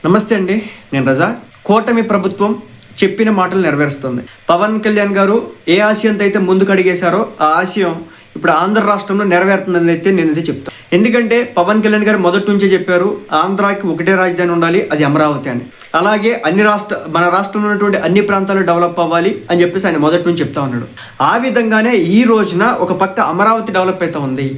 నమస్తే అండి, నేను రజా. కూటమి ప్రభుత్వం చెప్పిన మాటలు నెరవేరుస్తుంది. పవన్ కళ్యాణ్ గారు ఏ ఆశయంతో అయితే ముందుకు అడిగేశారో ఆ ఆశయం ఇప్పుడు ఆంధ్ర రాష్ట్రంలో నెరవేరుతుందని అయితే నేనైతే చెప్తాను. ఎందుకంటే పవన్ కళ్యాణ్ గారు మొదటి నుంచే చెప్పారు, ఆంధ్రాకి ఒకటే రాజధాని ఉండాలి, అది అమరావతి అని. అలాగే మన రాష్ట్రంలో ఉన్నటువంటి అన్ని ప్రాంతాలు డెవలప్ అవ్వాలి అని చెప్పేసి ఆయన మొదటి నుంచి చెప్తా ఉన్నాడు. ఆ విధంగానే ఈ రోజున ఒక పక్క అమరావతి డెవలప్ అవుతూ ఉంది.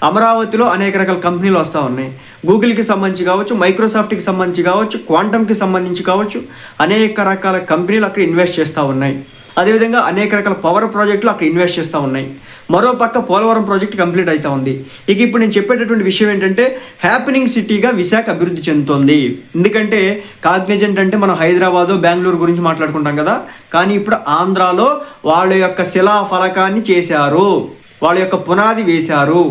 అమరావతిలో అనేక రకాల కంపెనీలు వస్తూ ఉన్నాయి. గూగుల్కి సంబంధించి కావచ్చు, మైక్రోసాఫ్ట్కి సంబంధించి కావచ్చు, క్వాంటమ్కి సంబంధించి కావచ్చు, అనేక రకాల కంపెనీలు అక్కడ ఇన్వెస్ట్ చేస్తూ ఉన్నాయి. అదేవిధంగా అనేక రకాల పవర్ ప్రాజెక్టులు అక్కడ ఇన్వెస్ట్ చేస్తూ ఉన్నాయి. మరోపక్క పోలవరం ప్రాజెక్ట్ కంప్లీట్ అవుతూ ఉంది. ఇక ఇప్పుడు నేను చెప్పేటటువంటి విషయం ఏంటంటే, హ్యాపెనింగ్ సిటీగా విశాఖ అభివృద్ధి చెందుతోంది. ఎందుకంటే కాగ్నిజెంట్ అంటే మనం హైదరాబాదు, బెంగళూరు గురించి మాట్లాడుకుంటాం కదా, కానీ ఇప్పుడు ఆంధ్రాలో వాళ్ళ యొక్క శిలా ఫలకాన్ని చేశారు, వాళ్ళ యొక్క పునాది వేశారు.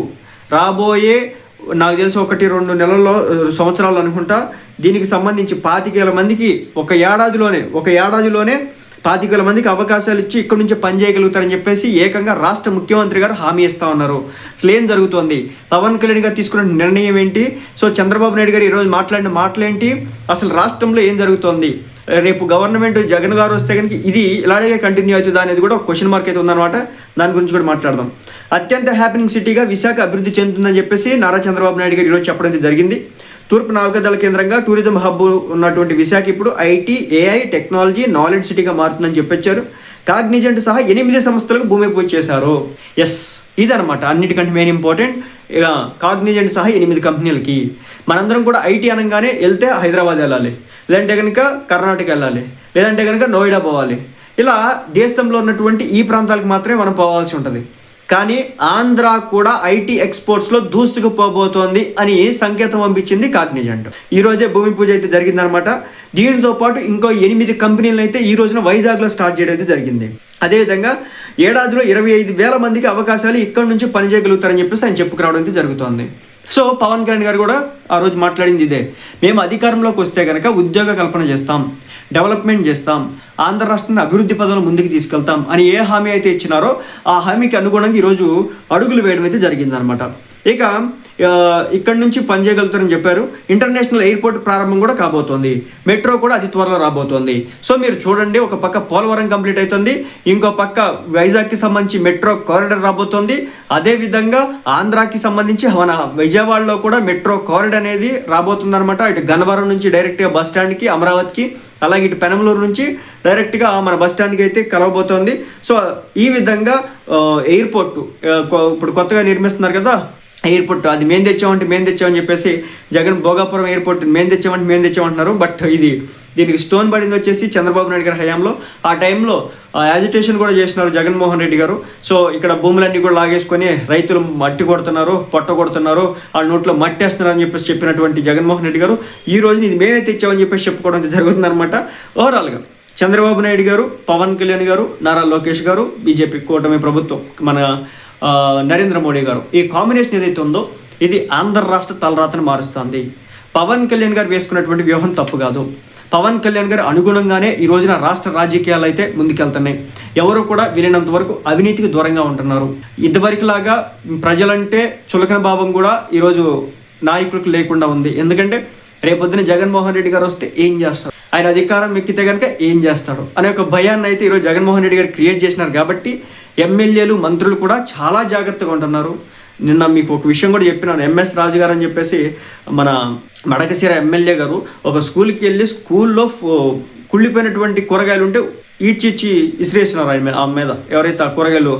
రాబోయే నాకు తెలిసి 1-2 నెలల్లో, సంవత్సరాలు అనుకుంటా, దీనికి సంబంధించి 25,000 మందికి ఒక ఏడాదిలోనే 25,000 మందికి అవకాశాలు ఇచ్చి ఇక్కడ నుంచి పనిచేయగలుగుతారని చెప్పేసి ఏకంగా రాష్ట్ర ముఖ్యమంత్రి గారు హామీ ఇస్తూ ఉన్నారు. అసలు ఏం జరుగుతోంది, పవన్ కళ్యాణ్ గారు తీసుకున్న నిర్ణయం ఏంటి, సో చంద్రబాబు నాయుడు గారు ఈరోజు మాట్లాడిన మాటలేంటి, అసలు రాష్ట్రంలో ఏం జరుగుతోంది, రేపు గవర్నమెంట్ జగన్ గారు వస్తే కనుక ఇది ఇలాగే కంటిన్యూ అవుతుందా అనేది కూడా ఒక క్వశ్చన్ మార్క్ అయితే ఉందన్నమాట. దాని గురించి కూడా మాట్లాడదాం. అత్యంత హ్యాపెనింగ్ సిటీగా విశాఖ అభివృద్ధి చెందుతుందని చెప్పేసి నారా చంద్రబాబు నాయుడు గారు ఈరోజు చెప్పడం జరిగింది. తూర్పు నౌకాదళ కేంద్రంగా టూరిజం హబ్ ఉన్నటువంటి విశాఖ ఇప్పుడు ఐటీ, ఏఐ, టెక్నాలజీ, నాలెడ్జ్ సిటీగా మారుతుందని చెప్పొచ్చారు. కాగ్నిజెంట్ సహా 8 సంస్థలకు భూమి పూజ చేశారు. ఎస్, ఇదనమాట అన్నిటికంటే మెయిన్ ఇంపార్టెంట్. కాగ్నిజెంట్ సహా 8 కంపెనీలకి. మనందరం కూడా ఐటీ అనగానే వెళ్తే హైదరాబాద్ వెళ్ళాలి, లేదంటే కనుక కర్ణాటక వెళ్ళాలి, లేదంటే కనుక నోయిడా పోవాలి. ఇలా దేశంలో ఉన్నటువంటి ఈ ప్రాంతాలకు మాత్రమే మనం పోవాల్సి ఉంటుంది. కానీ ఆంధ్ర కూడా ఐటీ ఎక్స్పోర్ట్స్లో దూసుకుపోబోతోంది అని సంకేతం పంపించింది కాగ్నిజెంట్. ఈరోజే భూమి పూజ అయితే జరిగిందనమాట. దీనితో పాటు ఇంకో 8 కంపెనీలను అయితే ఈ రోజున వైజాగ్లో స్టార్ట్ చేయడం అయితే జరిగింది. అదేవిధంగా ఏడాదిలో 25,000 మందికి అవకాశాలు ఇక్కడ నుంచి పనిచేయగలుగుతారని చెప్పేసి ఆయన చెప్పుకురావడం అయితే జరుగుతోంది. సో పవన్ కళ్యాణ్ గారు కూడా ఆ రోజు మాట్లాడింది ఇదే, మేము అధికారంలోకి వస్తే కనుక ఉద్యోగ కల్పన చేస్తాం, డెవలప్మెంట్ చేస్తాం, ఆంధ్ర రాష్ట్రాన్ని అభివృద్ధి పదంలో ముందుకు తీసుకెళ్తాం అని ఏ హామీ అయితే ఇచ్చినారో ఆ హామీకి అనుగుణంగా ఈరోజు అడుగులు వేయడం అయితే జరిగిందనమాట. ఇక ఇక్కడ నుంచి పనిచేయగలుగుతారని చెప్పారు. ఇంటర్నేషనల్ ఎయిర్పోర్ట్ ప్రారంభం కూడా కాబోతోంది. మెట్రో కూడా అతి త్వరలో రాబోతోంది. సో మీరు చూడండి, ఒక పక్క పోలవరం కంప్లీట్ అవుతుంది, ఇంకో పక్క వైజాగ్కి సంబంధించి మెట్రో కారిడార్ రాబోతోంది. అదేవిధంగా ఆంధ్రాకి సంబంధించి మన విజయవాడలో కూడా మెట్రో కారిడార్ అనేది రాబోతుంది అనమాట. ఇటు గన్నవరం నుంచి డైరెక్ట్గా బస్ స్టాండ్కి, అమరావతికి, అలాగే ఇటు పెనమలూరు నుంచి డైరెక్ట్గా మన బస్ స్టాండ్కి అయితే కలవబోతోంది. సో ఈ విధంగా ఎయిర్పోర్టు ఇప్పుడు కొత్తగా నిర్మిస్తున్నారు కదా ఎయిర్పోర్ట్, అది మేము తెచ్చామని చెప్పేసి జగన్ భోగాపురం ఎయిర్పోర్ట్ మేము తెచ్చామంటున్నారు. బట్ దీనికి స్టోన్ పడింది వచ్చేసి చంద్రబాబు నాయుడు గారి హయాంలో. ఆ టైంలో యాజిటేషన్ కూడా చేసినారు జగన్మోహన్ రెడ్డి గారు. సో ఇక్కడ భూములన్నీ కూడా లాగేసుకొని రైతులు మట్టి కొడుతున్నారు, పొట్ట కొడుతున్నారు, వాళ్ళ నోట్లో మట్టి వేస్తున్నారు అని చెప్పేసి చెప్పినటువంటి జగన్మోహన్ రెడ్డి గారు ఈ రోజు ఇది మేమే తెచ్చామని చెప్పేసి చెప్పుకోవడం జరుగుతుందన్నమాట. ఓవరాల్గా చంద్రబాబు నాయుడు గారు, పవన్ కళ్యాణ్ గారు, నారా లోకేష్ గారు, బీజేపీ కూటమి ప్రభుత్వం, మన నరేంద్ర మోడీ గారు, ఈ కాంబినేషన్ ఏదైతే ఉందో ఇది ఆంధ్ర రాష్ట్ర తలరాతను మారుస్తుంది. పవన్ కళ్యాణ్ గారు వేసుకున్నటువంటి వ్యూహం తప్పు కాదు. పవన్ కళ్యాణ్ గారు అనుగుణంగానే ఈ రోజున రాష్ట్ర రాజకీయాలు అయితే ముందుకెళ్తున్నాయి. ఎవరు కూడా వీలైనంత వరకు అవినీతికి దూరంగా ఉంటున్నారు. ఇదివరకులాగా ప్రజలంటే చులకన భావం కూడా ఈరోజు నాయకులకు లేకుండా ఉంది. ఎందుకంటే రేపొద్దున జగన్మోహన్ రెడ్డి గారు వస్తే ఏం చేస్తారు, ఆయన అధికారం ఎక్కితే కనుక ఏం చేస్తాడు అనే ఒక భయాన్ని అయితే ఈరోజు జగన్మోహన్ రెడ్డి గారు క్రియేట్ చేసినారు. కాబట్టి ఎమ్మెల్యేలు, మంత్రులు కూడా చాలా జాగ్రత్తగా ఉంటున్నారు. నిన్న మీకు ఒక విషయం కూడా చెప్పినాను. ఎంఎస్ రాజు గారు అని చెప్పేసి మన మడకశిర ఎమ్మెల్యే గారు ఒక స్కూల్కి వెళ్ళి స్కూల్లో కుళ్ళిపోయినటువంటి కూరగాయలు ఉంటే ఈడ్చిచ్చి ఇసిరేసినారు ఆయన మీద, ఎవరైతే ఆ కూరగాయలు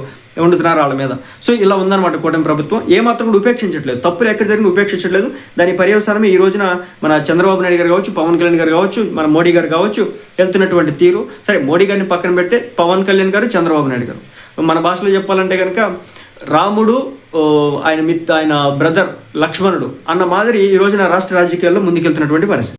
వండుతున్నారు వాళ్ళ మీద. సో ఇలా ఉందన్నమాట కూటమి ప్రభుత్వం. ఏమాత్రం కూడా ఉపేక్షించట్లేదు, తప్పులు ఎక్కడ జరిగిన ఉపేక్షించట్లేదు. దాని పర్యవసానమే ఈ రోజున మన చంద్రబాబు నాయుడు గారు కావచ్చు, పవన్ కళ్యాణ్ గారు కావచ్చు, మన మోడీ గారు కావచ్చు వెళ్తున్నటువంటి తీరు. సరే, మోడీ గారిని పక్కన పెడితే పవన్ కళ్యాణ్ గారు, చంద్రబాబు నాయుడు గారు, మన భాషలో చెప్పాలంటే కనుక రాముడు ఆయన బ్రదర్ లక్ష్మణుడు అన్న మాదిరి ఈ రోజున రాష్ట్ర రాజకీయాల్లో ముందుకెళ్తున్నటువంటి పరిస్థితి.